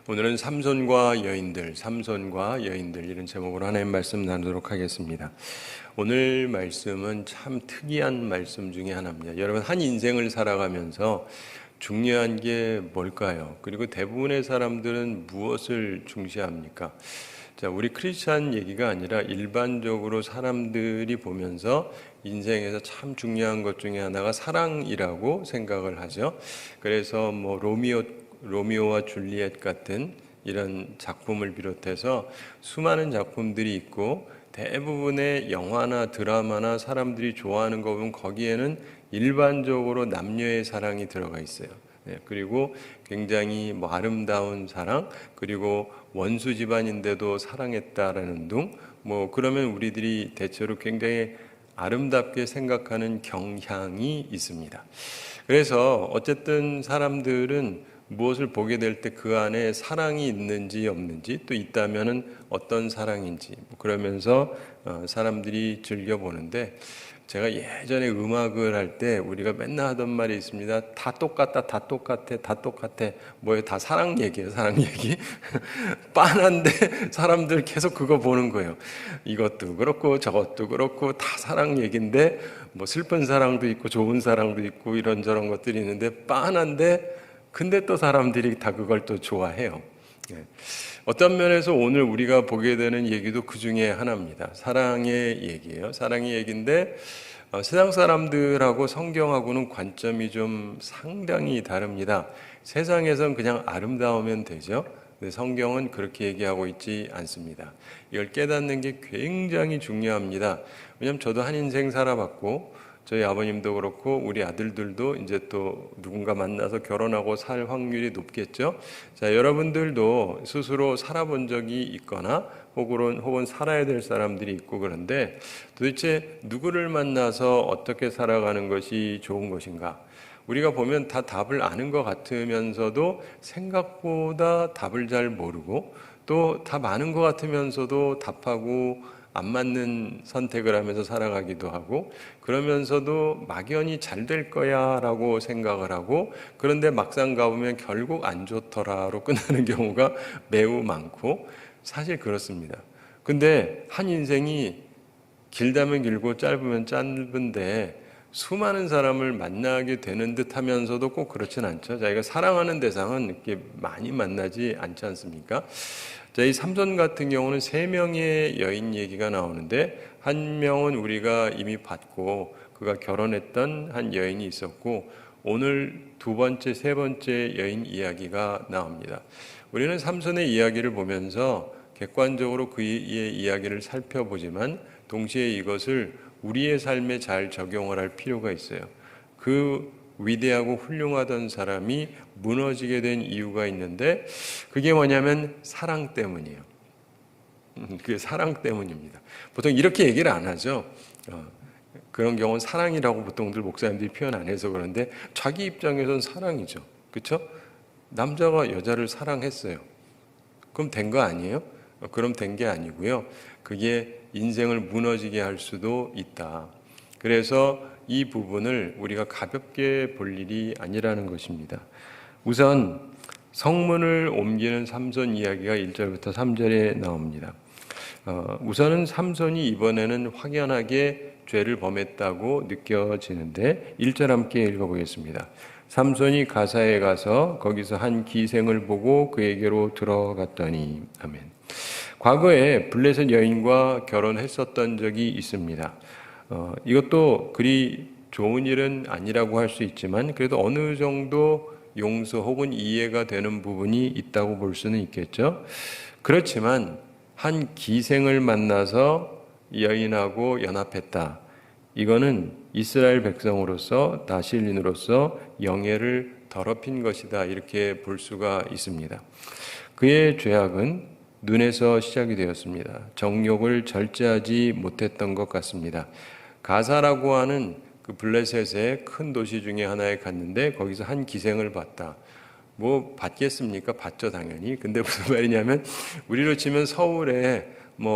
오늘은 삼손과 여인들 이런 제목으로 하나님 말씀 나누도록 하겠습니다. 오늘 말씀은 참 특이한 말씀 중에 하나입니다. 여러분, 한 인생을 살아가면서 중요한 게 뭘까요? 그리고 대부분의 사람들은 무엇을 중시합니까? 자, 우리 크리스찬 얘기가 아니라 일반적으로 사람들이 보면서 인생에서 참 중요한 것 중에 하나가 사랑이라고 생각을 하죠. 그래서 로미오와 줄리엣 같은 이런 작품을 비롯해서 수많은 작품들이 있고, 대부분의 영화나 드라마나 사람들이 좋아하는 거 보면 거기에는 일반적으로 남녀의 사랑이 들어가 있어요. 그리고 굉장히 아름다운 사랑, 그리고 원수 집안인데도 사랑했다라는 둥, 그러면 우리들이 대체로 굉장히 아름답게 생각하는 경향이 있습니다. 그래서 어쨌든 사람들은 무엇을 보게 될 때 그 안에 사랑이 있는지 없는지, 또 있다면은 어떤 사랑인지 그러면서 사람들이 즐겨보는데, 제가 예전에 음악을 할 때 우리가 맨날 하던 말이 있습니다. 다 똑같다, 다 똑같아, 다 똑같아. 뭐예요? 다 사랑 얘기예요, 사랑 얘기. 빤한데 사람들 계속 그거 보는 거예요. 이것도 그렇고 저것도 그렇고 다 사랑 얘기인데, 슬픈 사랑도 있고 좋은 사랑도 있고 이런저런 것들이 있는데 빤한데, 근데 또 사람들이 다 그걸 또 좋아해요. 어떤 면에서 오늘 우리가 보게 되는 얘기도 그 중에 하나입니다. 사랑의 얘기예요. 사랑의 얘기인데 세상 사람들하고 성경하고는 관점이 좀 상당히 다릅니다. 세상에선 그냥 아름다우면 되죠. 근데 성경은 그렇게 얘기하고 있지 않습니다. 이걸 깨닫는 게 굉장히 중요합니다. 왜냐하면 저도 한 인생 살아봤고, 저희 아버님도 그렇고 우리 아들들도 이제 또 누군가 만나서 결혼하고 살 확률이 높겠죠. 자, 여러분들도 스스로 살아본 적이 있거나 혹은 살아야 될 사람들이 있고, 그런데 도대체 누구를 만나서 어떻게 살아가는 것이 좋은 것인가? 우리가 보면 다 답을 아는 것 같으면서도 생각보다 답을 잘 모르고, 또 답 아는 것 같으면서도 답하고 안 맞는 선택을 하면서 살아가기도 하고, 그러면서도 막연히 잘 될 거야 라고 생각을 하고, 그런데 막상 가보면 결국 안 좋더라로 끝나는 경우가 매우 많고, 사실 그렇습니다. 근데 한 인생이 길다면 길고 짧으면 짧은데 수많은 사람을 만나게 되는 듯 하면서도 꼭 그렇진 않죠. 자기가 사랑하는 대상은 이렇게 많이 만나지 않지 않습니까? 자, 이 삼손 같은 경우는 3명의 여인 얘기가 나오는데, 한 명은 우리가 이미 봤고 그가 결혼했던 한 여인이 있었고, 오늘 두 번째, 세 번째 여인 이야기가 나옵니다. 우리는 삼손의 이야기를 보면서 객관적으로 그의 이야기를 살펴보지만 동시에 이것을 우리의 삶에 잘 적용을 할 필요가 있어요. 그 위대하고 훌륭하던 사람이 무너지게 된 이유가 있는데, 그게 뭐냐면 사랑 때문이에요. 그게 사랑 때문입니다. 보통 이렇게 얘기를 안 하죠. 그런 경우는 사랑이라고 보통들 목사님들이 표현 안 해서 그런데, 자기 입장에서는 사랑이죠. 그렇죠? 남자가 여자를 사랑했어요. 그럼 된 거 아니에요? 그럼 된 게 아니고요. 그게 인생을 무너지게 할 수도 있다. 그래서 이 부분을 우리가 가볍게 볼 일이 아니라는 것입니다. 우선 성문을 옮기는 삼손 이야기가 1절부터 3절에 나옵니다. 우선은 삼손이 이번에는 확연하게 죄를 범했다고 느껴지는데, 1절 함께 읽어보겠습니다. 삼손이 가사에 가서 거기서 한 기생을 보고 그에게로 들어갔더니. 아멘. 과거에 블레셋 여인과 결혼했었던 적이 있습니다. 이것도 그리 좋은 일은 아니라고 할 수 있지만, 그래도 어느 정도 용서 혹은 이해가 되는 부분이 있다고 볼 수는 있겠죠. 그렇지만 한 기생을 만나서 여인하고 연합했다. 이거는 이스라엘 백성으로서, 나실인으로서 영예를 더럽힌 것이다, 이렇게 볼 수가 있습니다. 그의 죄악은 눈에서 시작이 되었습니다. 정욕을 절제하지 못했던 것 같습니다. 가사라고 하는 그 블레셋의 큰 도시 중에 하나에 갔는데 거기서 한 기생을 봤다. 받겠습니까? 봤죠, 당연히. 근데 무슨 말이냐면, 우리로 치면 서울에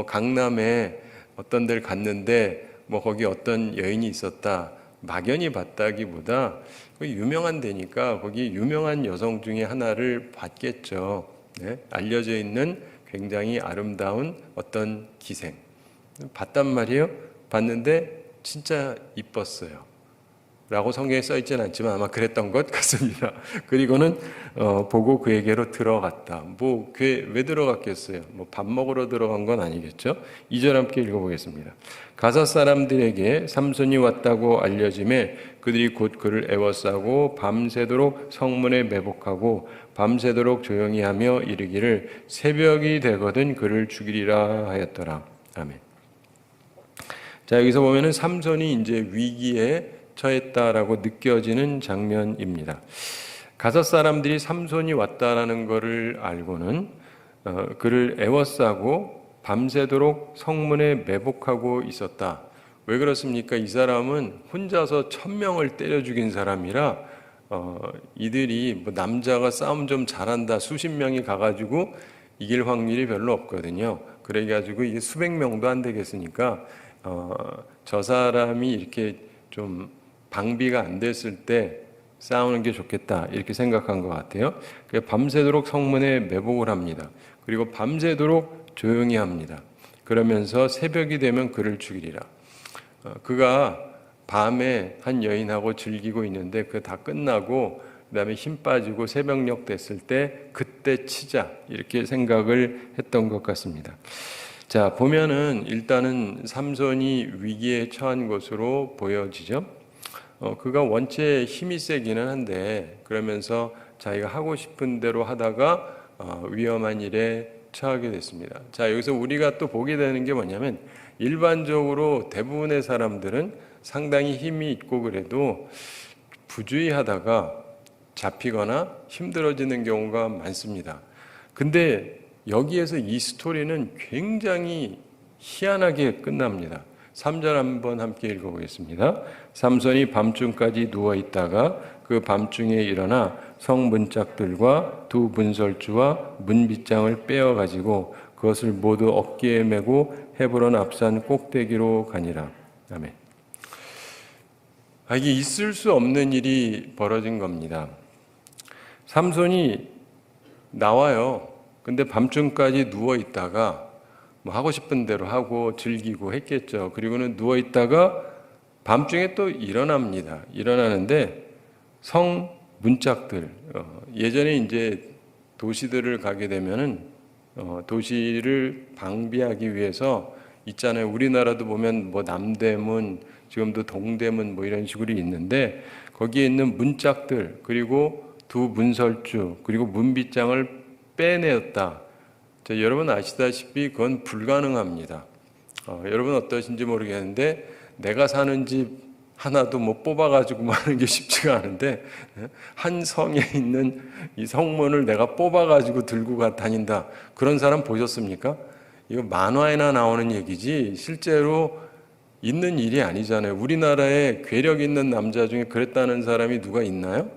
강남에 어떤 데를 갔는데 거기 어떤 여인이 있었다, 막연히 봤다기보다 유명한 데니까 거기 유명한 여성 중에 하나를 봤겠죠. 알려져 있는 굉장히 아름다운 어떤 기생. 봤단 말이에요. 봤는데 진짜 이뻤어요. 라고 성경에 써 있지는 않지만 아마 그랬던 것 같습니다. 그리고는 보고 그에게로 들어갔다. 뭐 그에 왜 들어갔겠어요? 뭐 밥 먹으러 들어간 건 아니겠죠? 2절 함께 읽어보겠습니다. 가사 사람들에게 삼손이 왔다고 알려짐에 그들이 곧 그를 애워싸고 밤새도록 성문에 매복하고 밤새도록 조용히 하며 이르기를 새벽이 되거든 그를 죽이리라 하였더라. 아멘. 자, 여기서 보면은 삼손이 이제 위기에 처했다라고 느껴지는 장면입니다. 가서 사람들이 삼손이 왔다라는 것을 알고는 그를 애워싸고 밤새도록 성문에 매복하고 있었다. 왜 그렇습니까? 이 사람은 혼자서 1000명을 때려 죽인 사람이라 이들이 뭐 남자가 싸움 좀 잘한다 수십 명이 가가지고 이길 확률이 별로 없거든요. 그래가지고 이게 수백 명도 안 되겠으니까 저 사람이 이렇게 좀 방비가 안 됐을 때 싸우는 게 좋겠다 이렇게 생각한 것 같아요. 밤새도록 성문에 매복을 합니다. 그리고 밤새도록 조용히 합니다. 그러면서 새벽이 되면 그를 죽이리라. 그가 밤에 한 여인하고 즐기고 있는데 그 다 끝나고 그다음에 힘 빠지고 새벽녘 됐을 때 그때 치자 이렇게 생각을 했던 것 같습니다. 자, 보면은 일단은 삼손이 위기에 처한 것으로 보여지죠. 그가 원체 힘이 세기는 한데 그러면서 자기가 하고 싶은 대로 하다가 위험한 일에 처하게 됐습니다. 자, 여기서 우리가 또 보게 되는 게 뭐냐면 일반적으로 대부분의 사람들은 상당히 힘이 있고 그래도 부주의하다가 잡히거나 힘들어지는 경우가 많습니다. 근데 여기에서 이 스토리는 굉장히 희한하게 끝납니다. 3절 한번 함께 읽어보겠습니다. 삼손이 밤중까지 누워있다가 그 밤중에 일어나 성문짝들과 두 문설주와 문빗장을 빼어가지고 그것을 모두 어깨에 메고 헤브론 앞산 꼭대기로 가니라. 아멘. 이게 있을 수 없는 일이 벌어진 겁니다. 삼손이 나와요. 근데 밤중까지 누워있다가 뭐 하고 싶은 대로 하고 즐기고 했겠죠. 그리고는 누워있다가 밤중에 또 일어납니다. 일어나는데 성 문짝들, 예전에 이제 도시들을 가게 되면은 도시를 방비하기 위해서 있잖아요. 우리나라도 보면 뭐 남대문, 지금도 동대문 뭐 이런 식으로 있는데 거기에 있는 문짝들 그리고 두 문설주 그리고 문빗장을 빼내었다. 자, 여러분 아시다시피 그건 불가능합니다. 여러분 어떠신지 모르겠는데 내가 사는 집 하나도 뭐 뽑아가지고 하는 게 쉽지가 않은데 한 성에 있는 이 성문을 내가 뽑아가지고 들고 다닌다. 그런 사람 보셨습니까? 이거 만화에나 나오는 얘기지 실제로 있는 일이 아니잖아요. 우리나라에 괴력 있는 남자 중에 그랬다는 사람이 누가 있나요?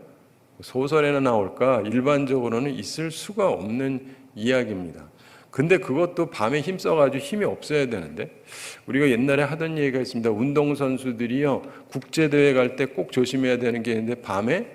소설에나 나올까? 일반적으로는 있을 수가 없는 이야기입니다. 근데 그것도 밤에 힘써가지고 힘이 없어야 되는데 우리가 옛날에 하던 얘기가 있습니다. 운동선수들이요 국제대회 갈 때 꼭 조심해야 되는 게 있는데 밤에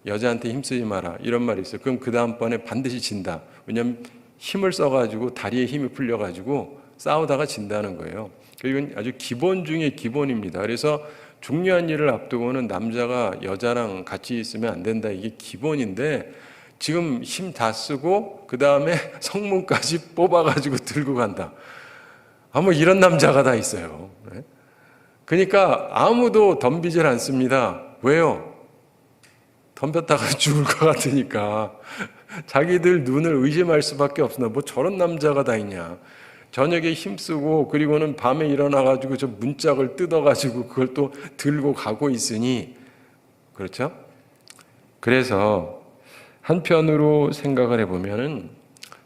여자한테 힘쓰지 마라 이런 말이 있어요. 그럼 그 다음번에 반드시 진다. 왜냐하면 힘을 써가지고 다리에 힘이 풀려가지고 싸우다가 진다는 거예요. 이건 아주 기본 중에 기본입니다. 그래서 중요한 일을 앞두고는 남자가 여자랑 같이 있으면 안 된다. 이게 기본인데 지금 힘 다 쓰고 그 다음에 성문까지 뽑아가지고 들고 간다. 뭐 이런 남자가 다 있어요. 그러니까 아무도 덤비질 않습니다. 왜요? 덤볐다가 죽을 것 같으니까 자기들 눈을 의심할 수밖에 없습니다. 뭐 저런 남자가 다 있냐. 저녁에 힘쓰고 그리고는 밤에 일어나가지고 저 문짝을 뜯어가지고 그걸 또 들고 가고 있으니 그렇죠? 그래서 한편으로 생각을 해보면은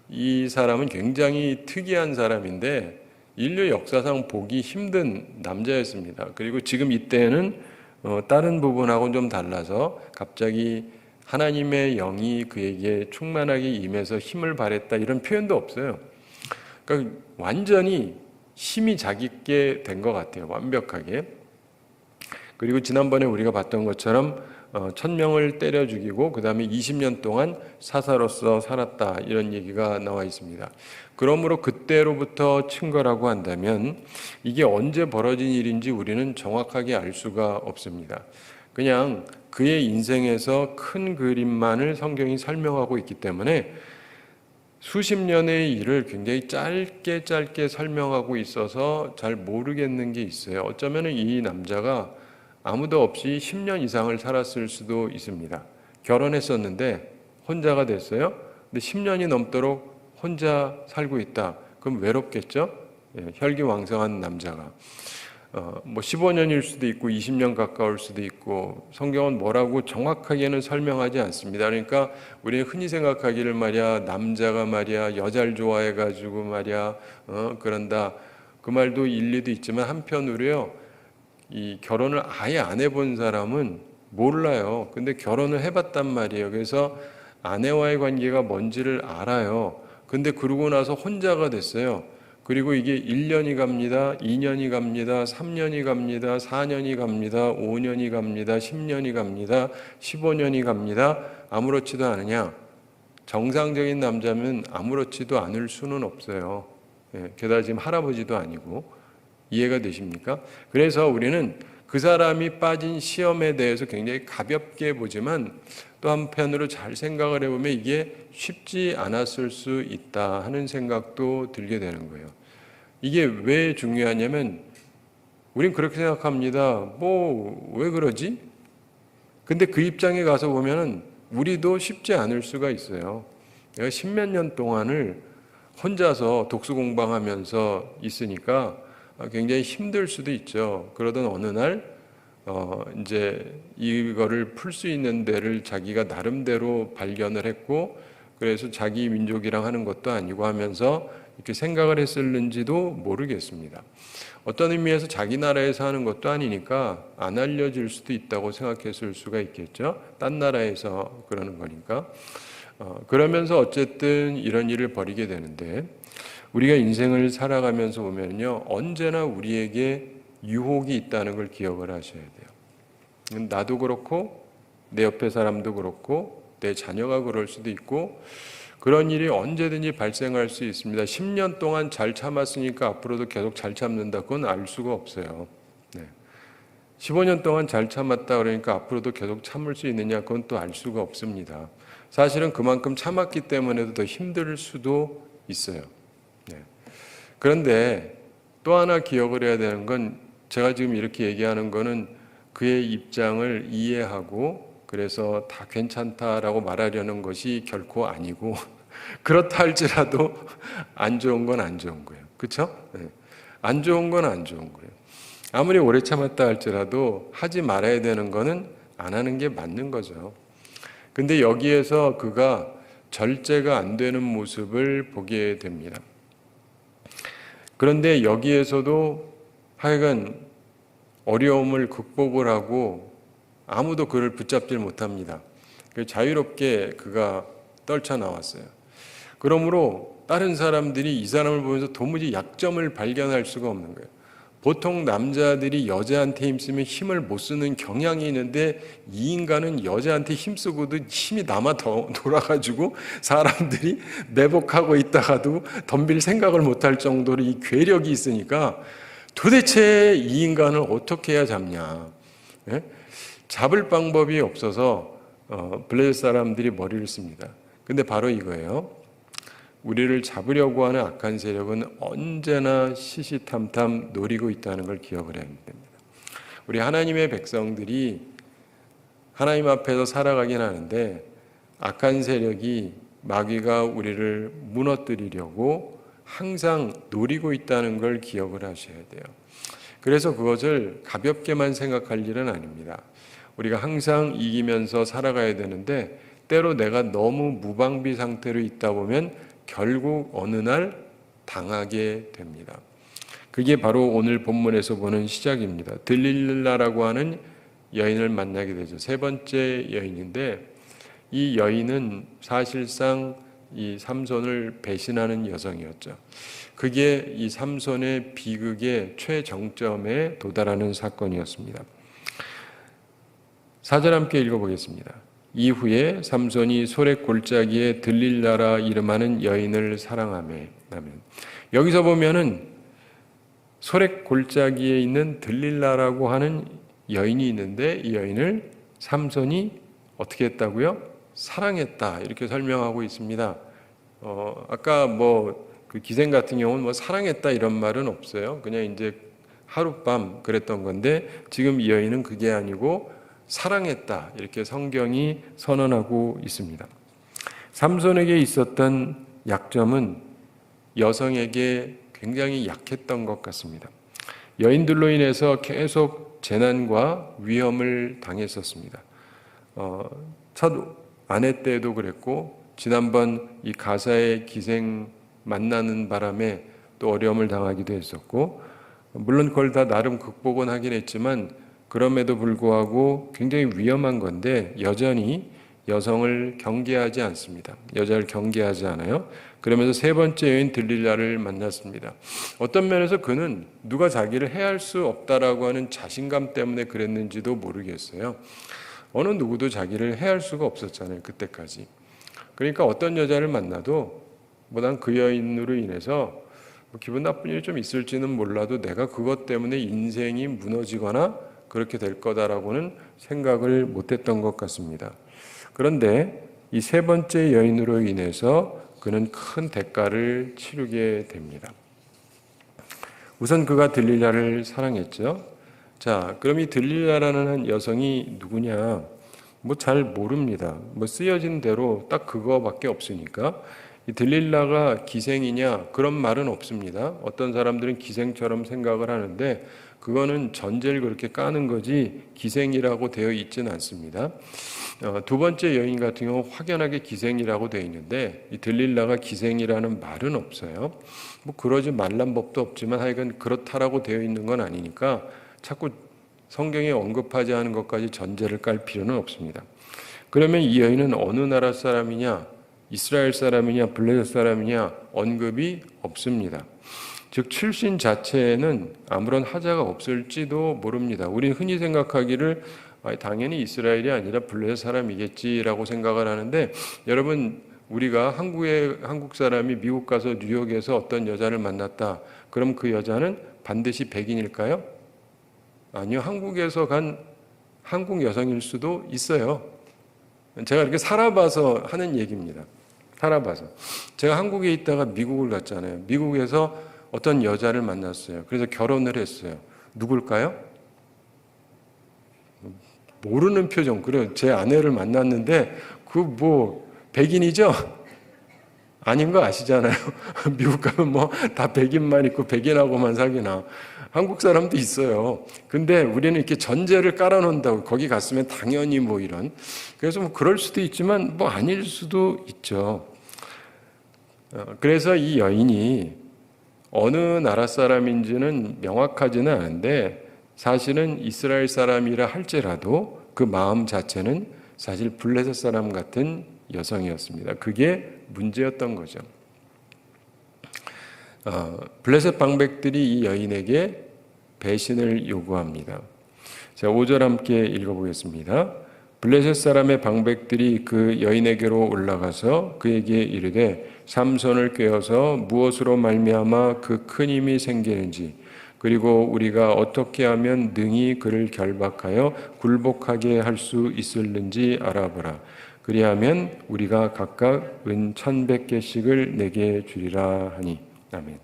이 사람은 굉장히 특이한 사람인데 인류 역사상 보기 힘든 남자였습니다. 그리고 지금 이때는 다른 부분하고는 좀 달라서 갑자기 하나님의 영이 그에게 충만하게 임해서 힘을 발했다 이런 표현도 없어요. 그러니까 완전히 힘이 자기께 된 것 같아요. 완벽하게. 그리고 지난번에 우리가 봤던 것처럼 1000명을 때려 죽이고 그 다음에 20년 동안 사사로서 살았다, 이런 얘기가 나와 있습니다. 그러므로 그때로부터 친거라고 한다면 이게 언제 벌어진 일인지 우리는 정확하게 알 수가 없습니다. 그냥 그의 인생에서 큰 그림만을 성경이 설명하고 있기 때문에 수십 년의 일을 굉장히 짧게 설명하고 있어서 잘 모르겠는 게 있어요. 어쩌면 이 남자가 아무도 없이 10년 이상을 살았을 수도 있습니다. 결혼했었는데 혼자가 됐어요. 근데 10년이 넘도록 혼자 살고 있다. 그럼 외롭겠죠? 혈기왕성한 남자가. 15년일 수도 있고 20년 가까울 수도 있고, 성경은 뭐라고 정확하게는 설명하지 않습니다. 그러니까 우리는 흔히 생각하기를 말이야, 남자가 말이야 여자를 좋아해가지고 말이야 그런다, 그 말도 일리도 있지만 한편으로요, 이 결혼을 아예 안 해본 사람은 몰라요. 근데 결혼을 해봤단 말이에요. 그래서 아내와의 관계가 뭔지를 알아요. 근데 그러고 나서 혼자가 됐어요. 그리고 이게 1년이 갑니다, 2년이 갑니다, 3년이 갑니다, 4년이 갑니다, 5년이 갑니다, 10년이 갑니다, 15년이 갑니다. 아무렇지도 않으냐? 정상적인 남자면 아무렇지도 않을 수는 없어요. 게다가 지금 할아버지도 아니고. 이해가 되십니까? 그래서 우리는 그 사람이 빠진 시험에 대해서 굉장히 가볍게 보지만 또 한편으로 잘 생각을 해보면 이게 쉽지 않았을 수 있다 하는 생각도 들게 되는 거예요. 이게 왜 중요하냐면 우린 그렇게 생각합니다. 왜 그러지? 근데 그 입장에 가서 보면은 우리도 쉽지 않을 수가 있어요. 내가 10몇 년 동안을 혼자서 독수 공방하면서 있으니까 굉장히 힘들 수도 있죠. 그러던 어느 날 이제 이거를 풀 수 있는 데를 자기가 나름대로 발견을 했고, 그래서 자기 민족이랑 하는 것도 아니고 하면서 이렇게 생각을 했을는지도 모르겠습니다. 어떤 의미에서 자기 나라에서 하는 것도 아니니까 안 알려질 수도 있다고 생각했을 수가 있겠죠. 딴 나라에서 그러는 거니까. 그러면서 어쨌든 이런 일을 벌이게 되는데, 우리가 인생을 살아가면서 보면요, 언제나 우리에게 유혹이 있다는 걸 기억을 하셔야 돼요. 나도 그렇고 내 옆에 사람도 그렇고 내 자녀가 그럴 수도 있고, 그런 일이 언제든지 발생할 수 있습니다. 10년 동안 잘 참았으니까 앞으로도 계속 잘 참는다, 그건 알 수가 없어요. 15년 동안 잘 참았다 그러니까 앞으로도 계속 참을 수 있느냐, 그건 또 알 수가 없습니다. 사실은 그만큼 참았기 때문에도 더 힘들 수도 있어요. 그런데 또 하나 기억을 해야 되는 건, 제가 지금 이렇게 얘기하는 거는 그의 입장을 이해하고 그래서 다 괜찮다라고 말하려는 것이 결코 아니고, 그렇다 할지라도 안 좋은 건 안 좋은 거예요. 그렇죠? 안 좋은 건 안 좋은 거예요. 아무리 오래 참았다 할지라도 하지 말아야 되는 거는 안 하는 게 맞는 거죠. 근데 여기에서 그가 절제가 안 되는 모습을 보게 됩니다. 그런데 여기에서도 하여간 어려움을 극복을 하고 아무도 그를 붙잡질 못합니다. 자유롭게 그가 떨쳐나왔어요. 그러므로 다른 사람들이 이 사람을 보면서 도무지 약점을 발견할 수가 없는 거예요. 보통 남자들이 여자한테 힘쓰면 힘을 못 쓰는 경향이 있는데, 이 인간은 여자한테 힘쓰고도 힘이 남아 돌아가지고 사람들이 매복하고 있다가도 덤빌 생각을 못할 정도로 이 괴력이 있으니까 도대체 이 인간을 어떻게 해야 잡냐. 잡을 방법이 없어서 블레셋 사람들이 머리를 씁니다. 근데 바로 이거예요. 우리를 잡으려고 하는 악한 세력은 언제나 시시탐탐 노리고 있다는 걸 기억을 해야 됩니다. 우리 하나님의 백성들이 하나님 앞에서 살아가긴 하는데, 악한 세력이, 마귀가 우리를 무너뜨리려고 항상 노리고 있다는 걸 기억을 하셔야 돼요. 그래서 그것을 가볍게만 생각할 일은 아닙니다. 우리가 항상 이기면서 살아가야 되는데, 때로 내가 너무 무방비 상태로 있다 보면 결국 어느 날 당하게 됩니다. 그게 바로 오늘 본문에서 보는 시작입니다. 들릴라라고 하는 여인을 만나게 되죠. 세 번째 여인인데, 이 여인은 사실상 이 삼손을 배신하는 여성이었죠. 그게 이 삼손의 비극의 최정점에 도달하는 사건이었습니다. 4절 함께 읽어보겠습니다. 이후에 삼손이 소렉 골짜기에 들릴라라 이름하는 여인을 사랑하며. 아멘. 여기서 보면은 소렉 골짜기에 있는 들릴라라고 하는 여인이 있는데 이 여인을 삼손이 어떻게 했다고요? 사랑했다 이렇게 설명하고 있습니다. 아까 그 기생 같은 경우는 사랑했다 이런 말은 없어요. 그냥 이제 하룻밤 그랬던 건데 지금 이 여인은 그게 아니고 사랑했다 이렇게 성경이 선언하고 있습니다. 삼손에게 있었던 약점은 여성에게 굉장히 약했던 것 같습니다. 여인들로 인해서 계속 재난과 위험을 당했었습니다. 첫 아내 때도 그랬고 지난번 이 가사의 기생 만나는 바람에 또 어려움을 당하기도 했었고 물론 그걸 다 나름 극복은 하긴 했지만 그럼에도 불구하고 굉장히 위험한 건데 여전히 여성을 경계하지 않습니다. 여자를 경계하지 않아요. 그러면서 세 번째 여인 들릴라를 만났습니다. 어떤 면에서 그는 누가 자기를 해할 수 없다라고 하는 자신감 때문에 그랬는지도 모르겠어요. 어느 누구도 자기를 해할 수가 없었잖아요. 그때까지. 그러니까 어떤 여자를 만나도 난 그 여인으로 인해서 기분 나쁜 일이 좀 있을지는 몰라도 내가 그것 때문에 인생이 무너지거나 그렇게 될 거다라고는 생각을 못했던 것 같습니다. 그런데 이 세 번째 여인으로 인해서 그는 큰 대가를 치르게 됩니다. 우선 그가 들릴라를 사랑했죠. 자, 그럼 이 들릴라라는 여성이 누구냐? 잘 모릅니다. 쓰여진 대로 딱 그거밖에 없으니까. 이 들릴라가 기생이냐? 그런 말은 없습니다. 어떤 사람들은 기생처럼 생각을 하는데 그거는 전제를 그렇게 까는 거지 기생이라고 되어 있지는 않습니다. 두 번째 여인 같은 경우 확연하게 기생이라고 되어 있는데 이 들릴라가 기생이라는 말은 없어요. 그러지 말란 법도 없지만 하여간 그렇다라고 되어 있는 건 아니니까 자꾸 성경에 언급하지 않은 것까지 전제를 깔 필요는 없습니다. 그러면 이 여인은 어느 나라 사람이냐? 이스라엘 사람이냐? 블레셋 사람이냐? 언급이 없습니다. 즉 출신 자체에는 아무런 하자가 없을지도 모릅니다. 우리는 흔히 생각하기를 당연히 이스라엘이 아니라 블레셋 사람이겠지라고 생각을 하는데 여러분 우리가 한국 사람이 미국 가서 뉴욕에서 어떤 여자를 만났다. 그럼 그 여자는 반드시 백인일까요? 아니요. 한국에서 간 한국 여성일 수도 있어요. 제가 이렇게 살아봐서 하는 얘기입니다. 살아봐서. 제가 한국에 있다가 미국을 갔잖아요. 미국에서 어떤 여자를 만났어요. 그래서 결혼을 했어요. 누굴까요? 모르는 표정. 그래, 제 아내를 만났는데 백인이죠? 아닌 거 아시잖아요. 미국 가면 다 백인만 있고 백인하고만 사귀나. 한국 사람도 있어요. 근데 우리는 이렇게 전제를 깔아놓는다고 거기 갔으면 당연히 이런. 그래서 그럴 수도 있지만 아닐 수도 있죠. 그래서 이 여인이 어느 나라 사람인지는 명확하지는 않은데 사실은 이스라엘 사람이라 할지라도 그 마음 자체는 사실 블레셋 사람 같은 여성이었습니다. 그게 문제였던 거죠. 블레셋 방백들이 이 여인에게 배신을 요구합니다. 자, 5절 함께 읽어보겠습니다. 블레셋 사람의 방백들이 그 여인에게로 올라가서 그에게 이르되 삼손을 꾀어서 무엇으로 말미암아 그 큰 힘이 생기는지 그리고 우리가 어떻게 하면 능히 그를 결박하여 굴복하게 할 수 있을는지 알아보라. 그리하면 우리가 각각 은 1,100개씩을 내게 주리라 하니. 아멘.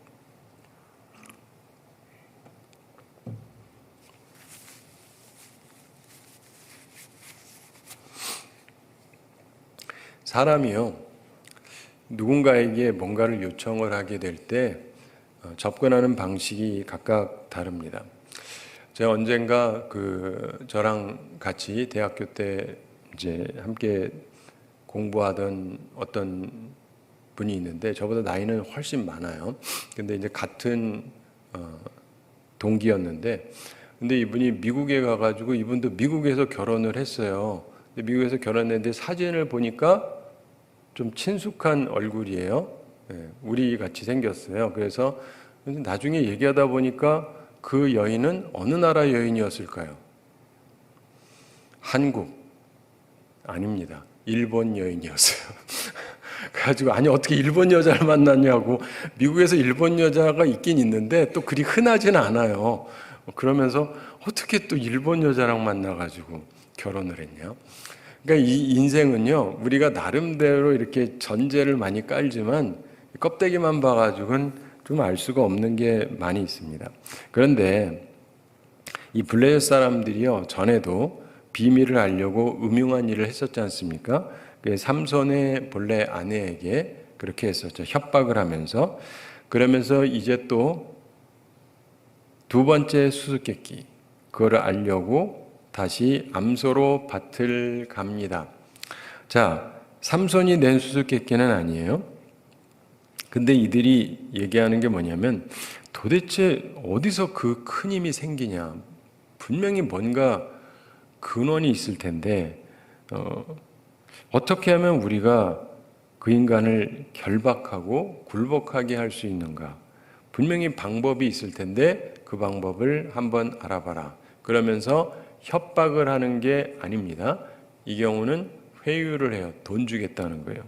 사람이요, 누군가에게 뭔가를 요청을 하게 될 때 접근하는 방식이 각각 다릅니다. 제가 언젠가 저랑 같이 대학교 때 이제 함께 공부하던 어떤 분이 있는데 저보다 나이는 훨씬 많아요. 근데 이제 같은 동기였는데, 근데 이분이 미국에 가가지고 이분도 미국에서 결혼을 했어요. 근데 미국에서 결혼했는데 사진을 보니까 좀 친숙한 얼굴이에요. 우리 같이 생겼어요. 그래서 나중에 얘기하다 보니까 그 여인은 어느 나라 여인이었을까요? 한국 아닙니다. 일본 여인이었어요. 그래가지고 아니 어떻게 일본 여자를 만났냐고. 미국에서 일본 여자가 있긴 있는데 또 그리 흔하진 않아요. 그러면서 어떻게 또 일본 여자랑 만나가지고 결혼을 했냐. 그러니까 이 인생은요, 우리가 나름대로 이렇게 전제를 많이 깔지만 껍데기만 봐가지고는 좀 알 수가 없는 게 많이 있습니다. 그런데 이 블레셋 사람들이요, 전에도 비밀을 알려고 음흉한 일을 했었지 않습니까? 삼손의 본래 아내에게 그렇게 했었죠. 협박을 하면서. 그러면서 이제 또 두 번째 수수께끼, 그거를 알려고 다시 암소로 밭을 갑니다. 자, 삼손이 낸 수수께끼는 아니에요. 근데 이들이 얘기하는 게 뭐냐면 도대체 어디서 그 큰 힘이 생기냐. 분명히 뭔가 근원이 있을 텐데 어떻게 하면 우리가 그 인간을 결박하고 굴복하게 할 수 있는가. 분명히 방법이 있을 텐데 그 방법을 한번 알아봐라. 그러면서 협박을 하는 게 아닙니다. 이 경우는 회유를 해요. 돈 주겠다는 거예요.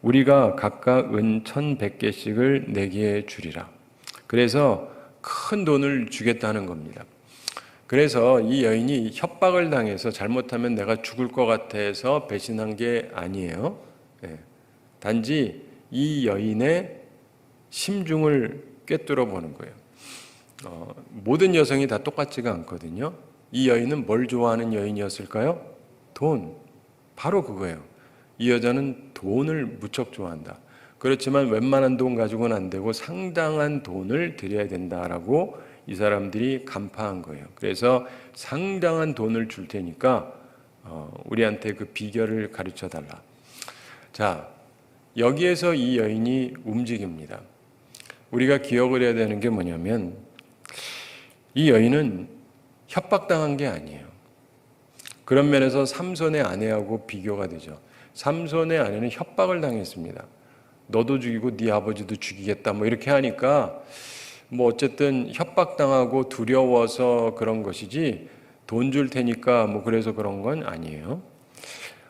우리가 각각 은 1,100개씩을 내게 주리라. 그래서 큰 돈을 주겠다는 겁니다. 그래서 이 여인이 협박을 당해서 잘못하면 내가 죽을 것 같아서 배신한 게 아니에요. 단지 이 여인의 심중을 꿰뚫어 보는 거예요. 모든 여성이 다 똑같지가 않거든요. 이 여인은 뭘 좋아하는 여인이었을까요? 돈. 바로 그거예요. 이 여자는 돈을 무척 좋아한다. 그렇지만 웬만한 돈 가지고는 안 되고 상당한 돈을 드려야 된다라고 이 사람들이 간파한 거예요. 그래서 상당한 돈을 줄 테니까 우리한테 그 비결을 가르쳐 달라. 자, 여기에서 이 여인이 움직입니다. 우리가 기억을 해야 되는 게 뭐냐면 이 여인은 협박당한 게 아니에요. 그런 면에서 삼손의 아내하고 비교가 되죠. 삼손의 아내는 협박을 당했습니다. 너도 죽이고 네 아버지도 죽이겠다 뭐 이렇게 하니까 뭐 어쨌든 협박당하고 두려워서 그런 것이지 돈 줄 테니까 뭐 그래서 그런 건 아니에요.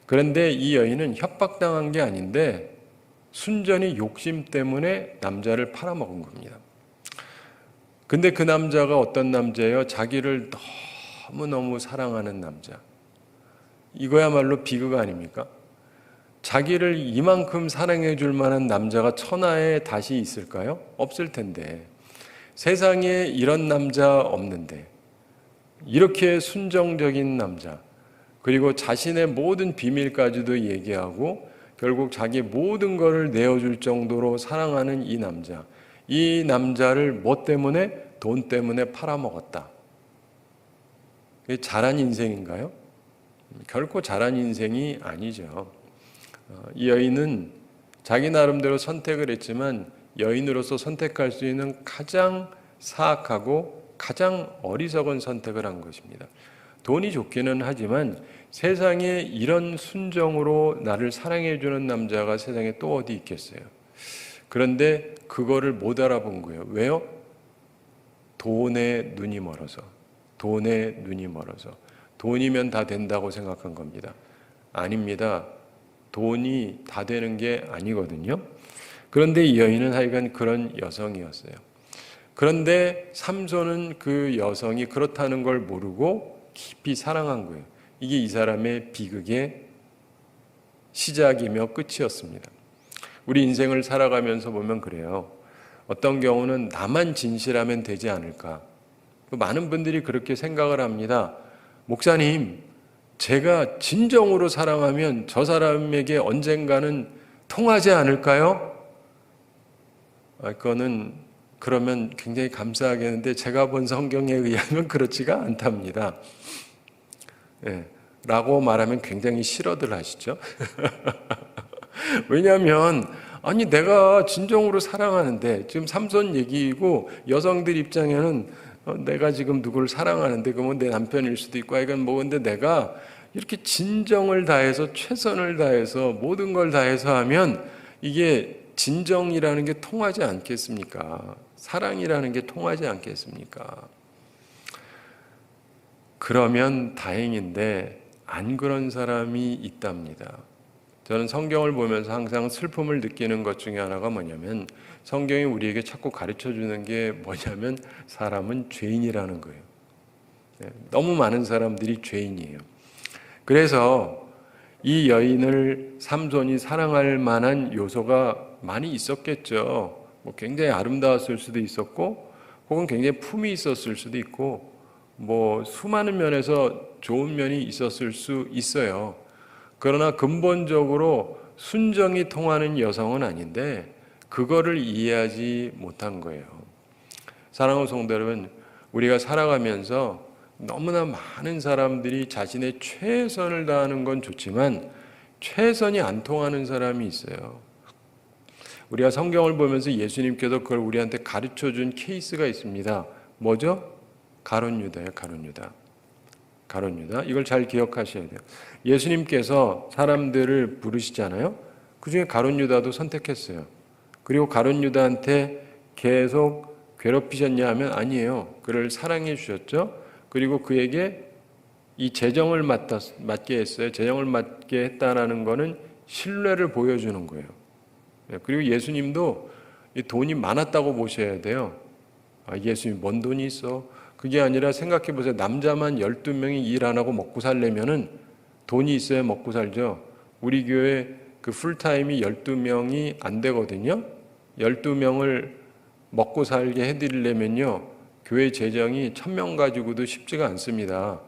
그런데 이 여인은 협박당한 게 아닌데 순전히 욕심 때문에 남자를 팔아먹은 겁니다. 근데 그 남자가 어떤 남자예요? 자기를 너무너무 사랑하는 남자. 이거야말로 비극 아닙니까? 자기를 이만큼 사랑해 줄 만한 남자가 천하에 다시 있을까요? 없을 텐데. 세상에 이런 남자 없는데. 이렇게 순정적인 남자, 그리고 자신의 모든 비밀까지도 얘기하고 결국 자기 모든 것을 내어줄 정도로 사랑하는 이 남자. 이 남자를 뭐 때문에? 돈 때문에 팔아먹었다. 잘한 인생인가요? 결코 잘한 인생이 아니죠. 이 여인은 자기 나름대로 선택을 했지만 여인으로서 선택할 수 있는 가장 사악하고 가장 어리석은 선택을 한 것입니다. 돈이 좋기는 하지만 세상에 이런 순정으로 나를 사랑해주는 남자가 세상에 또 어디 있겠어요. 그런데 그거를 못 알아본 거예요. 왜요? 돈에 눈이 멀어서. 돈에 눈이 멀어서. 돈이면 다 된다고 생각한 겁니다. 아닙니다. 돈이 다 되는 게 아니거든요. 그런데 이 여인은 하여간 그런 여성이었어요. 그런데 삼손은 그 여성이 그렇다는 걸 모르고 깊이 사랑한 거예요. 이게 이 사람의 비극의 시작이며 끝이었습니다. 우리 인생을 살아가면서 보면 그래요. 어떤 경우는 나만 진실하면 되지 않을까. 많은 분들이 그렇게 생각을 합니다. 목사님, 제가 진정으로 사랑하면 저 사람에게 언젠가는 통하지 않을까요? 그거는 그러면 굉장히 감사하겠는데 제가 본 성경에 의하면 그렇지가 않답니다. 라고 말하면 굉장히 싫어들 하시죠. 왜냐하면 아니 내가 진정으로 사랑하는데 지금 삼손 얘기고 여성들 입장에는 내가 지금 누구를 사랑하는데 그러면 내 남편일 수도 있고 이건 뭐 근데 내가 이렇게 진정을 다해서 최선을 다해서 모든 걸 다해서 하면 이게 진정이라는 게 통하지 않겠습니까? 사랑이라는 게 통하지 않겠습니까? 그러면 다행인데 안 그런 사람이 있답니다. 저는 성경을 보면서 항상 슬픔을 느끼는 것 중에 하나가 뭐냐면 성경이 우리에게 자꾸 가르쳐 주는 게 뭐냐면 사람은 죄인이라는 거예요. 너무 많은 사람들이 죄인이에요. 그래서 이 여인을 삼손이 사랑할 만한 요소가 많이 있었겠죠. 뭐 굉장히 아름다웠을 수도 있었고 혹은 굉장히 품이 있었을 수도 있고 뭐 수많은 면에서 좋은 면이 있었을 수 있어요. 그러나 근본적으로 순정이 통하는 여성은 아닌데 그거를 이해하지 못한 거예요. 사랑하는 성도 여러분, 우리가 살아가면서 너무나 많은 사람들이 자신의 최선을 다하는 건 좋지만 최선이 안 통하는 사람이 있어요. 우리가 성경을 보면서 예수님께서 그걸 우리한테 가르쳐 준 케이스가 있습니다. 뭐죠? 가룟 유다예요. 가룟 유다. 가룟 유다. 이걸 잘 기억하셔야 돼요. 예수님께서 사람들을 부르시잖아요. 그중에 가룟 유다도 선택했어요. 그리고 가룟 유다한테 계속 괴롭히셨냐 하면 아니에요. 그를 사랑해 주셨죠. 그리고 그에게 이 재정을 맡게 했어요. 재정을 맡게 했다라는 거는 신뢰를 보여주는 거예요. 그리고 예수님도 돈이 많았다고 보셔야 돼요. 예수님 뭔 돈이 있어? 그게 아니라 생각해 보세요. 남자만 12명이 일 안 하고 먹고 살려면은 돈이 있어야 먹고 살죠. 우리 교회 그 풀타임이 12명이 안 되거든요. 12명을 먹고 살게 해드리려면요. 교회 재정이 1000명 가지고도 쉽지가 않습니다.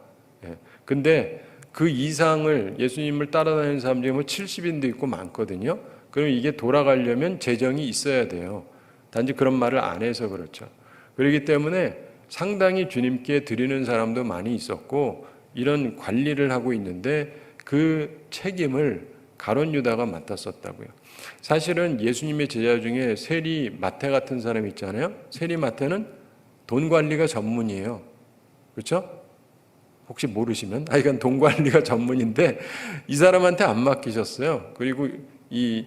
근데 그 이상을 예수님을 따라다니는 사람 중에 뭐 70인도 있고 많거든요. 그럼 이게 돌아가려면 재정이 있어야 돼요. 단지 그런 말을 안 해서 그렇죠. 그렇기 때문에 상당히 주님께 드리는 사람도 많이 있었고 이런 관리를 하고 있는데 그 책임을 가룟 유다가 맡았었다고요. 사실은 예수님의 제자 중에 세리 마태 같은 사람 있잖아요. 세리 마태는 돈 관리가 전문이에요. 그렇죠? 혹시 모르시면 이건 돈 관리가 전문인데 이 사람한테 안 맡기셨어요. 그리고 이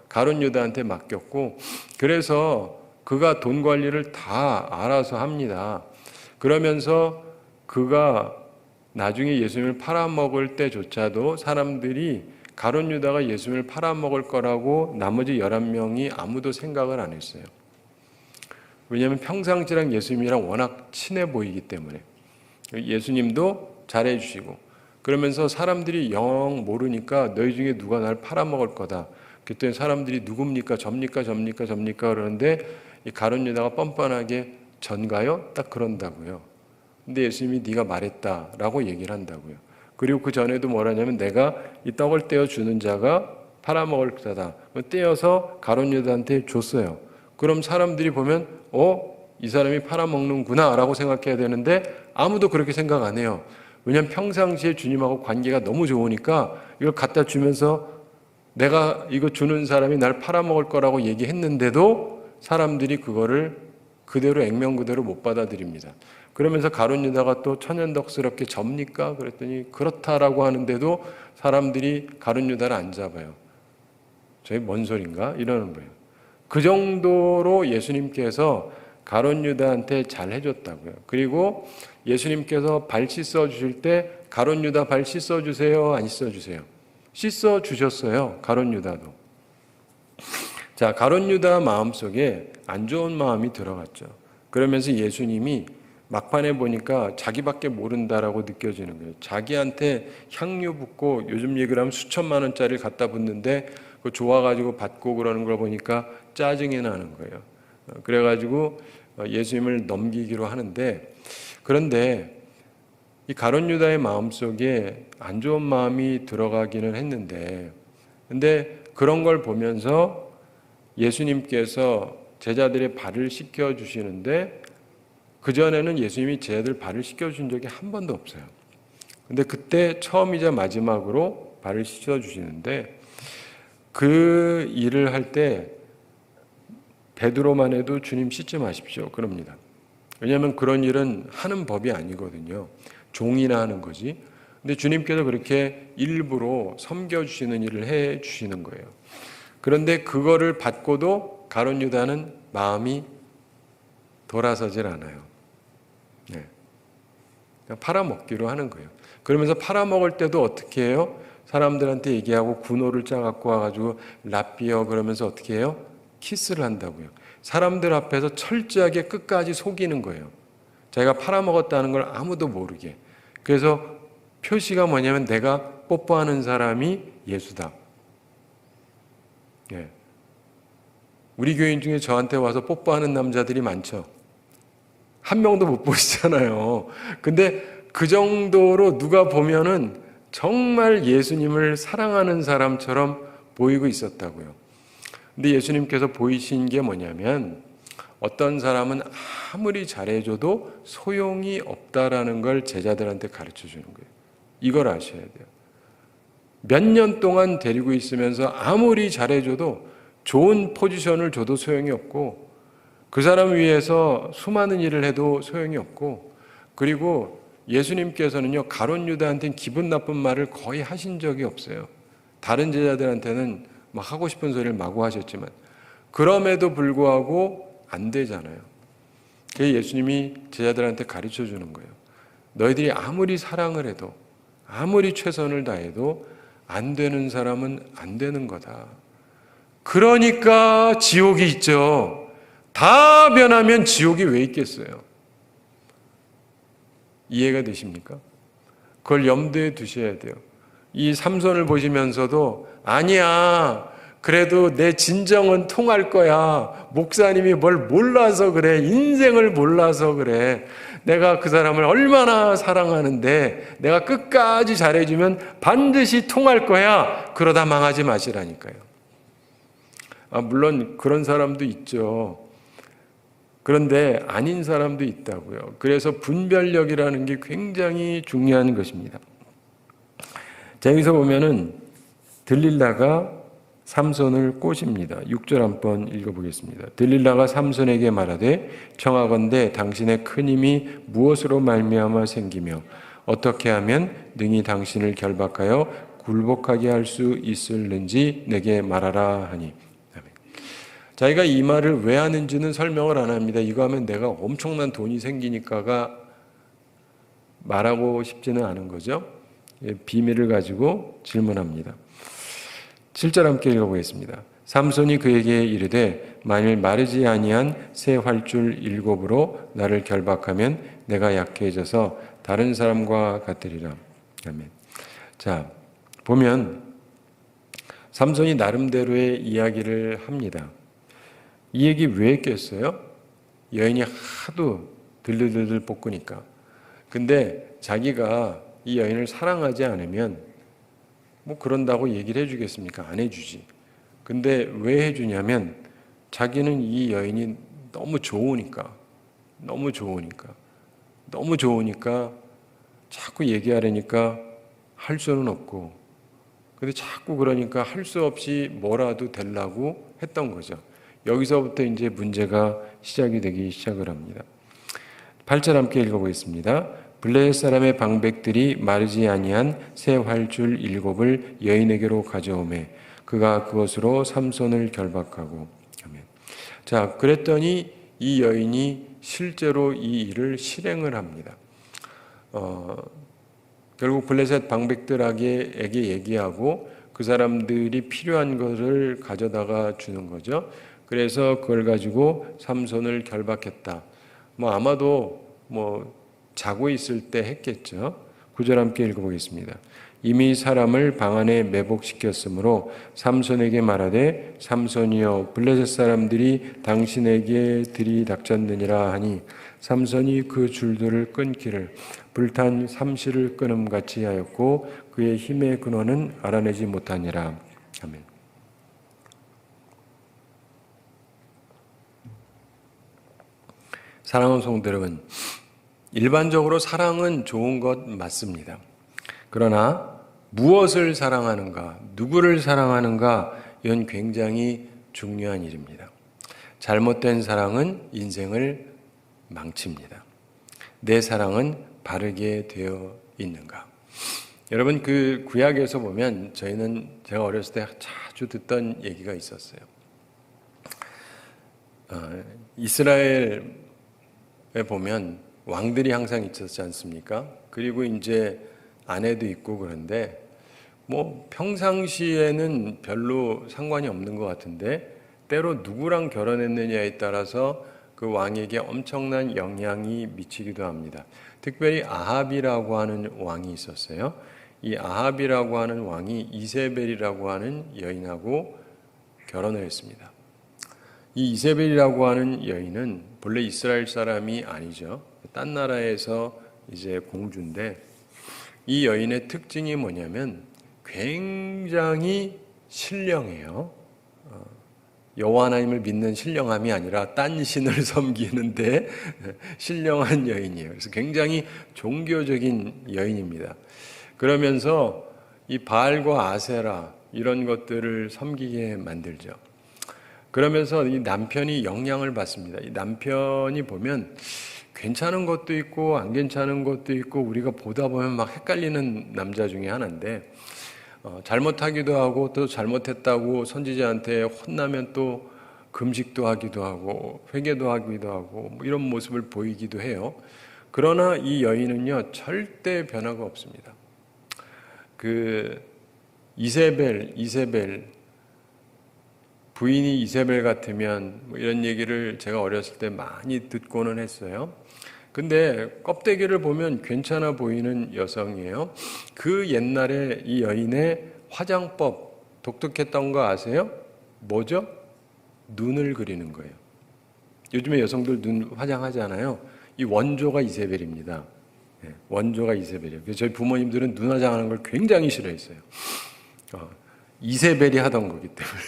가룟 유다한테 맡겼고 그래서 그가 돈 관리를 다 알아서 합니다. 그러면서 그가 나중에 예수님을 팔아먹을 때조차도 사람들이 가룟 유다가 예수님을 팔아먹을 거라고 나머지 11명이 아무도 생각을 안 했어요. 왜냐하면 평상시랑 예수님이랑 워낙 친해 보이기 때문에 예수님도 잘해주시고 그러면서 사람들이 영 모르니까 너희 중에 누가 날 팔아먹을 거다. 그때 사람들이 누굽니까? 접니까? 그러는데 이 가룟 유다가 뻔뻔하게 전가요? 딱 그런다고요. 근데 예수님이 네가 말했다라고 얘기를 한다고요. 그리고 그 전에도 뭐라냐면 내가 이 떡을 떼어 주는 자가 팔아먹을 자다. 떼어서 가룟 유다한테 줬어요. 그럼 사람들이 보면 이 사람이 팔아먹는구나 라고 생각해야 되는데 아무도 그렇게 생각 안 해요. 왜냐하면 평상시에 주님하고 관계가 너무 좋으니까 이걸 갖다 주면서 내가 이거 주는 사람이 날 팔아먹을 거라고 얘기했는데도 사람들이 그거를 그대로 액면 그대로 못 받아들입니다. 그러면서 가룟 유다가 또 천연덕스럽게 접니까? 그랬더니 그렇다라고 하는데도 사람들이 가룟 유다를 안 잡아요. 저희 뭔 소린가? 이러는 거예요. 그 정도로 예수님께서 가룟 유다한테 잘 해줬다고요. 그리고 예수님께서 발 씻어 주실 때 가룟 유다 발 씻어 주세요? 안 씻어 주세요? 씻어 주셨어요. 가룟 유다도. 자, 가룟 유다 마음속에 안 좋은 마음이 들어갔죠. 그러면서 예수님이 막판에 보니까 자기밖에 모른다라고 느껴지는 거예요. 자기한테 향유 붓고 요즘 얘기를 하면 수천만 원짜리를 갖다 붓는데 그거 좋아가지고 받고 그러는 걸 보니까 짜증이 나는 거예요. 그래가지고 예수님을 넘기기로 하는데 그런데 이 가룟 유다의 마음속에 안 좋은 마음이 들어가기는 했는데 근데 그런 걸 보면서 예수님께서 제자들의 발을 씻겨 주시는데 그전에는 예수님이 제자들 발을 씻겨 준 적이 한 번도 없어요. 근데 그때 처음이자 마지막으로 발을 씻겨 주시는데 그 일을 할 때 베드로만 해도 주님 씻지 마십시오. 그럽니다. 왜냐하면 그런 일은 하는 법이 아니거든요. 종이나 하는 거지. 근데 주님께서 그렇게 일부러 섬겨주시는 일을 해 주시는 거예요. 그런데 그거를 받고도 가룟 유다는 마음이 돌아서질 않아요. 그냥 팔아먹기로 하는 거예요. 그러면서 팔아먹을 때도 어떻게 해요? 사람들한테 얘기하고 군호를 짜갖고 와가지고 라비어 그러면서 어떻게 해요? 키스를 한다고요. 사람들 앞에서 철저하게 끝까지 속이는 거예요. 자기가 팔아먹었다는 걸 아무도 모르게. 그래서 표시가 뭐냐면 내가 뽀뽀하는 사람이 예수다. 예. 우리 교인 중에 저한테 와서 뽀뽀하는 남자들이 많죠. 한 명도 못 보시잖아요. 근데 그 정도로 누가 보면은 정말 예수님을 사랑하는 사람처럼 보이고 있었다고요. 근데 예수님께서 보이신 게 뭐냐면 어떤 사람은 아무리 잘해줘도 소용이 없다라는 걸 제자들한테 가르쳐 주는 거예요. 이걸 아셔야 돼요. 몇 년 동안 데리고 있으면서 아무리 잘해줘도 좋은 포지션을 줘도 소용이 없고 그 사람 위해서 수많은 일을 해도 소용이 없고 그리고 예수님께서는요 가룟 유다한테는 기분 나쁜 말을 거의 하신 적이 없어요. 다른 제자들한테는 막 하고 싶은 소리를 마구 하셨지만 그럼에도 불구하고 안 되잖아요. 그래서 예수님이 제자들한테 가르쳐 주는 거예요. 너희들이 아무리 사랑을 해도 아무리 최선을 다해도 안 되는 사람은 안 되는 거다. 그러니까 지옥이 있죠. 다 변하면 지옥이 왜 있겠어요? 이해가 되십니까? 그걸 염두에 두셔야 돼요. 이 삼손을 보시면서도 아니야. 그래도 내 진정은 통할 거야. 목사님이 뭘 몰라서 그래. 인생을 몰라서 그래. 내가 그 사람을 얼마나 사랑하는데 내가 끝까지 잘해주면 반드시 통할 거야. 그러다 망하지 마시라니까요. 물론 그런 사람도 있죠. 그런데 아닌 사람도 있다고요. 그래서 분별력이라는 게 굉장히 중요한 것입니다. 자, 여기서 보면은 들릴라가 삼손을 꼬십니다. 6절 한번 읽어보겠습니다. 들릴라가 삼손에게 말하되 청하건대 당신의 큰 힘이 무엇으로 말미암아 생기며 어떻게 하면 능히 당신을 결박하여 굴복하게 할 수 있을는지 내게 말하라 하니. 자기가 이 말을 왜 하는지는 설명을 안 합니다. 이거 하면 내가 엄청난 돈이 생기니까가 말하고 싶지는 않은 거죠. 비밀을 가지고 질문합니다. 7절 함께 읽어보겠습니다. 삼손이 그에게 이르되 만일 마르지 아니한 새 활줄 7으로 나를 결박하면 내가 약해져서 다른 사람과 같으리라. 아멘. 자, 보면 삼손이 나름대로의 이야기를 합니다. 이 얘기 왜 했겠어요? 여인이 하도 들들들들 볶으니까. 근데 자기가 이 여인을 사랑하지 않으면 뭐 그런다고 얘기를 해주겠습니까? 안 해주지. 근데 왜 해주냐면 자기는 이 여인이 너무 좋으니까 자꾸 얘기하려니까 할 수는 없고 근데 자꾸 그러니까 할 수 없이 뭐라도 되려고 했던 거죠. 여기서부터 이제 문제가 시작이 되기 시작을 합니다. 8절 함께 읽어보겠습니다. 블레셋 사람의 방백들이 마르지 아니한 새 활줄 7을 여인에게로 가져오매 그가 그것으로 삼손을 결박하고. 아멘. 자, 그랬더니 이 여인이 실제로 이 일을 실행을 합니다. 결국 블레셋 방백들에게 얘기하고 그 사람들이 필요한 것을 가져다가 주는 거죠. 그래서 그걸 가지고 삼손을 결박했다. 아마도 자고 있을 때 했겠죠. 9절 함께 읽어보겠습니다. 이미 사람을 방 안에 매복시켰으므로 삼손에게 말하되 삼손이여 블레셋 사람들이 당신에게 들이닥쳤느니라 하니 삼손이 그 줄들을 끊기를 불탄 삼시를 끊음같이 하였고 그의 힘의 근원은 알아내지 못하니라. 아멘. 사랑하는 성도 여러분, 일반적으로 사랑은 좋은 것 맞습니다. 그러나 무엇을 사랑하는가, 누구를 사랑하는가, 이건 굉장히 중요한 일입니다. 잘못된 사랑은 인생을 망칩니다. 내 사랑은 바르게 되어 있는가? 여러분, 그 구약에서 보면 제가 어렸을 때 자주 듣던 얘기가 있었어요. 이스라엘에 보면 왕들이 항상 있었지 않습니까? 그리고 이제 아내도 있고 그런데 뭐 평상시에는 별로 상관이 없는 것 같은데 때로 누구랑 결혼했느냐에 따라서 그 왕에게 엄청난 영향이 미치기도 합니다. 특별히 아합이라고 하는 왕이 있었어요. 이 아합이라고 하는 왕이 이세벨이라고 하는 여인하고 결혼을 했습니다. 이 이세벨이라고 하는 여인은 본래 이스라엘 사람이 아니죠. 딴 나라에서 이제 공주인데 이 여인의 특징이 뭐냐면 굉장히 신령해요. 여호와 하나님을 믿는 신령함이 아니라 딴 신을 섬기는데 신령한 여인이에요. 그래서 굉장히 종교적인 여인입니다. 그러면서 이 바알과 아세라 이런 것들을 섬기게 만들죠. 그러면서 이 남편이 영향을 받습니다. 이 남편이 보면 괜찮은 것도 있고 안 괜찮은 것도 있고 우리가 보다 보면 막 헷갈리는 남자 중에 하나인데 잘못하기도 하고 또 잘못했다고 선지자한테 혼나면 또 금식도 하기도 하고 회개도 하기도 하고 뭐 이런 모습을 보이기도 해요. 그러나 이 여인은요 절대 변화가 없습니다. 그 이세벨 부인이 이세벨 같으면 뭐 이런 얘기를 제가 어렸을 때 많이 듣고는 했어요. 근데 껍데기를 보면 괜찮아 보이는 여성이에요. 그 옛날에 이 여인의 화장법 독특했던 거 아세요? 뭐죠? 눈을 그리는 거예요. 요즘에 여성들 눈 화장하잖아요. 이 원조가 이세벨입니다. 네, 원조가 이세벨이에요. 그래서 저희 부모님들은 눈 화장하는 걸 굉장히 싫어했어요. 이세벨이 하던 거기 때문에.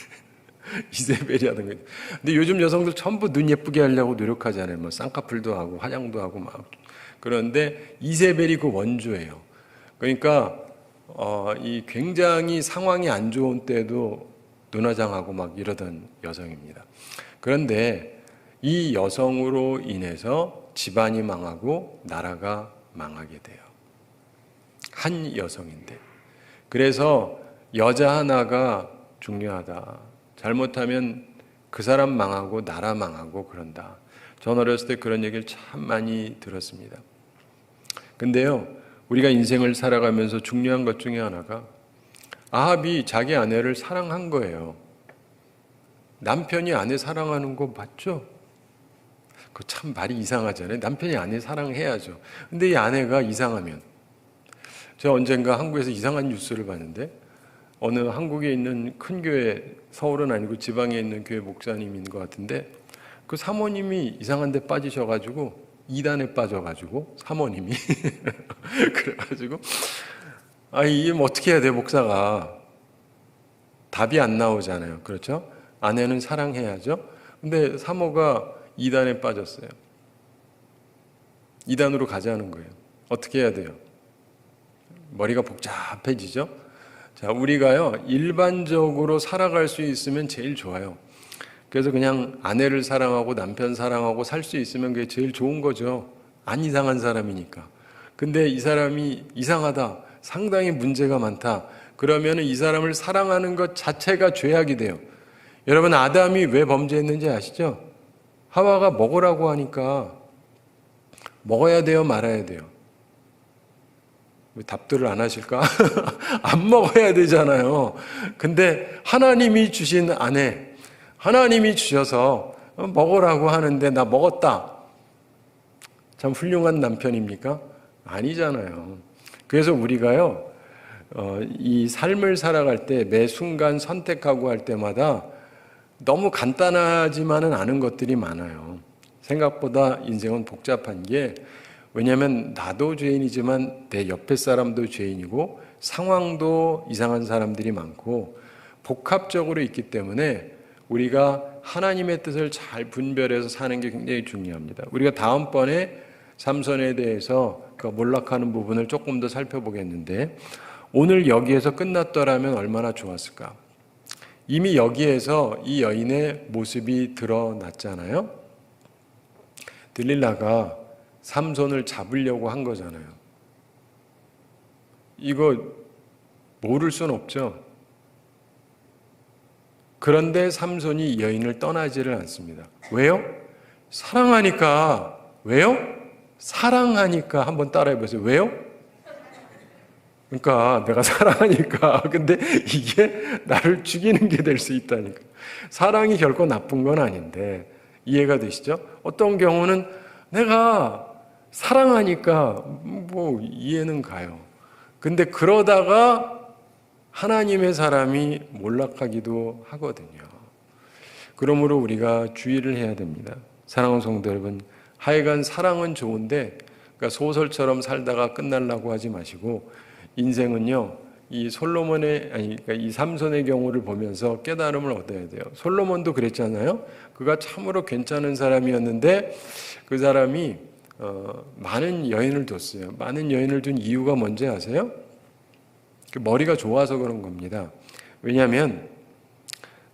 이세벨이 하던 거예요. 근데 요즘 여성들 전부 눈 예쁘게 하려고 노력하잖아요. 뭐 쌍꺼풀도 하고 화장도 하고 막. 그런데 이세벨이 그 원조예요. 그러니까 이 굉장히 상황이 안 좋은 때도 눈 화장하고 막 이러던 여성입니다. 그런데 이 여성으로 인해서 집안이 망하고 나라가 망하게 돼요. 한 여성인데. 그래서 여자 하나가 중요하다. 잘못하면 그 사람 망하고 나라 망하고 그런다. 전 어렸을 때 그런 얘기를 참 많이 들었습니다. 근데요, 우리가 인생을 살아가면서 중요한 것 중에 하나가 아합이 자기 아내를 사랑한 거예요. 남편이 아내 사랑하는 거 맞죠? 그거 참 말이 이상하잖아요. 남편이 아내 사랑해야죠. 근데 이 아내가 이상하면 제가 언젠가 한국에서 이상한 뉴스를 봤는데 어느 한국에 있는 큰 교회, 서울은 아니고 지방에 있는 교회 목사님인 것 같은데 그 사모님이 이상한 데 빠지셔가지고 이단에 빠져가지고 사모님이 그래가지고 이게 뭐 어떻게 해야 돼 목사가 답이 안 나오잖아요. 그렇죠? 아내는 사랑해야죠. 근데 사모가 이단에 빠졌어요. 이단으로 가자는 거예요. 어떻게 해야 돼요? 머리가 복잡해지죠? 자, 우리가요, 일반적으로 살아갈 수 있으면 제일 좋아요. 그래서 그냥 아내를 사랑하고 남편 사랑하고 살 수 있으면 그게 제일 좋은 거죠. 안 이상한 사람이니까. 근데 이 사람이 이상하다. 상당히 문제가 많다. 그러면 이 사람을 사랑하는 것 자체가 죄악이 돼요. 여러분, 아담이 왜 범죄했는지 아시죠? 하와가 먹으라고 하니까 먹어야 돼요, 말아야 돼요? 왜 답들을 안 하실까? 안 먹어야 되잖아요. 근데 하나님이 주신 아내, 하나님이 주셔서 먹으라고 하는데 나 먹었다. 참 훌륭한 남편입니까? 아니잖아요. 그래서 우리가요, 이 삶을 살아갈 때 매 순간 선택하고 할 때마다 너무 간단하지만은 않은 것들이 많아요. 생각보다 인생은 복잡한 게 왜냐하면 나도 죄인이지만 내 옆에 사람도 죄인이고 상황도 이상한 사람들이 많고 복합적으로 있기 때문에 우리가 하나님의 뜻을 잘 분별해서 사는 게 굉장히 중요합니다. 우리가 다음번에 삼손에 대해서 그 몰락하는 부분을 조금 더 살펴보겠는데 오늘 여기에서 끝났더라면 얼마나 좋았을까. 이미 여기에서 이 여인의 모습이 드러났잖아요. 들릴라가 삼손을 잡으려고 한 거잖아요. 이거 모를 순 없죠. 그런데 삼손이 여인을 떠나지를 않습니다. 왜요? 사랑하니까. 왜요? 사랑하니까. 한번 따라해 보세요. 왜요? 그러니까 내가 사랑하니까. 근데 이게 나를 죽이는 게 될 수 있다니까. 사랑이 결코 나쁜 건 아닌데, 이해가 되시죠? 어떤 경우는 내가 사랑하니까 뭐 이해는 가요. 근데 그러다가 하나님의 사람이 몰락하기도 하거든요. 그러므로 우리가 주의를 해야 됩니다. 사랑하는 성도 여러분, 하여간 사랑은 좋은데 그러니까 소설처럼 살다가 끝날라고 하지 마시고, 인생은요, 이 솔로몬의 그러니까 이 삼손의 경우를 보면서 깨달음을 얻어야 돼요. 솔로몬도 그랬잖아요. 그가 참으로 괜찮은 사람이었는데 그 사람이 많은 여인을 뒀어요. 많은 여인을 둔 이유가 뭔지 아세요? 머리가 좋아서 그런 겁니다. 왜냐하면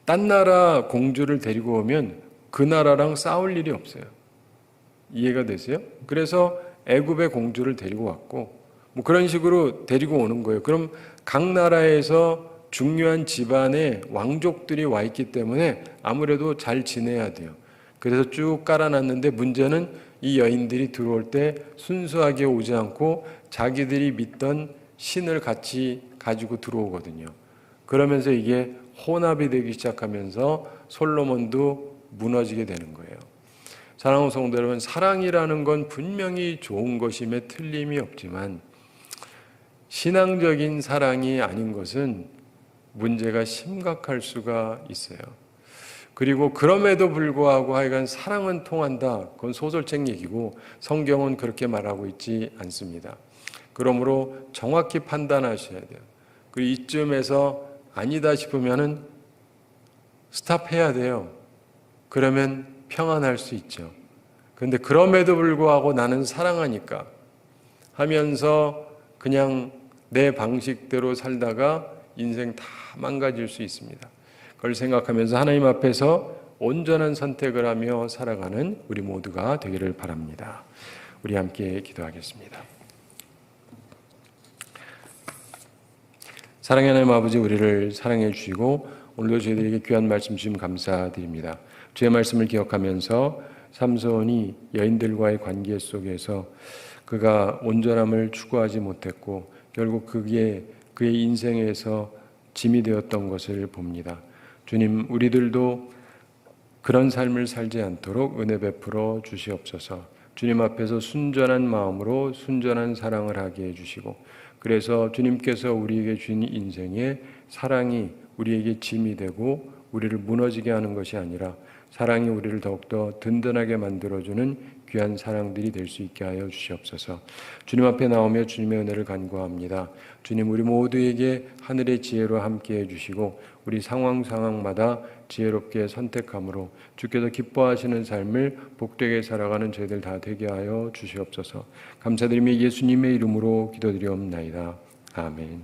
딴 나라 공주를 데리고 오면 그 나라랑 싸울 일이 없어요. 이해가 되세요? 그래서 애굽의 공주를 데리고 왔고, 뭐 그런 식으로 데리고 오는 거예요. 그럼 각 나라에서 중요한 집안에 왕족들이 와 있기 때문에 아무래도 잘 지내야 돼요. 그래서 쭉 깔아놨는데, 문제는 이 여인들이 들어올 때 순수하게 오지 않고 자기들이 믿던 신을 같이 가지고 들어오거든요. 그러면서 이게 혼합이 되기 시작하면서 솔로몬도 무너지게 되는 거예요. 사랑하는 성도 여러분, 사랑이라는 건 분명히 좋은 것임에 틀림이 없지만 신앙적인 사랑이 아닌 것은 문제가 심각할 수가 있어요. 그리고 그럼에도 불구하고 하여간 사랑은 통한다. 그건 소설책 얘기고 성경은 그렇게 말하고 있지 않습니다. 그러므로 정확히 판단하셔야 돼요. 그리고 이쯤에서 아니다 싶으면은 스탑해야 돼요. 그러면 평안할 수 있죠. 그런데 그럼에도 불구하고 나는 사랑하니까 하면서 그냥 내 방식대로 살다가 인생 다 망가질 수 있습니다. 그걸 생각하면서 하나님 앞에서 온전한 선택을 하며 살아가는 우리 모두가 되기를 바랍니다. 우리 함께 기도하겠습니다. 사랑의 하나님 아버지, 우리를 사랑해 주시고 오늘도 저희들에게 귀한 말씀 주심 감사드립니다. 주의 말씀을 기억하면서 삼손이 여인들과의 관계 속에서 그가 온전함을 추구하지 못했고 결국 그게 그의 인생에서 짐이 되었던 것을 봅니다. 주님, 우리들도 그런 삶을 살지 않도록 은혜 베풀어 주시옵소서. 주님 앞에서 순전한 마음으로 순전한 사랑을 하게 해주시고, 그래서 주님께서 우리에게 주신 인생에 사랑이 우리에게 짐이 되고 우리를 무너지게 하는 것이 아니라 사랑이 우리를 더욱더 든든하게 만들어주는 귀한 사랑들이 될 수 있게 하여 주시옵소서. 주님 앞에 나오며 주님의 은혜를 간구합니다. 주님, 우리 모두에게 하늘의 지혜로 함께해 주시고 우리 상황마다 지혜롭게 선택함으로 주께서 기뻐하시는 삶을 복되게 살아가는 저희들 다 되게 하여 주시옵소서. 감사드리며 예수님의 이름으로 기도드리옵나이다. 아멘.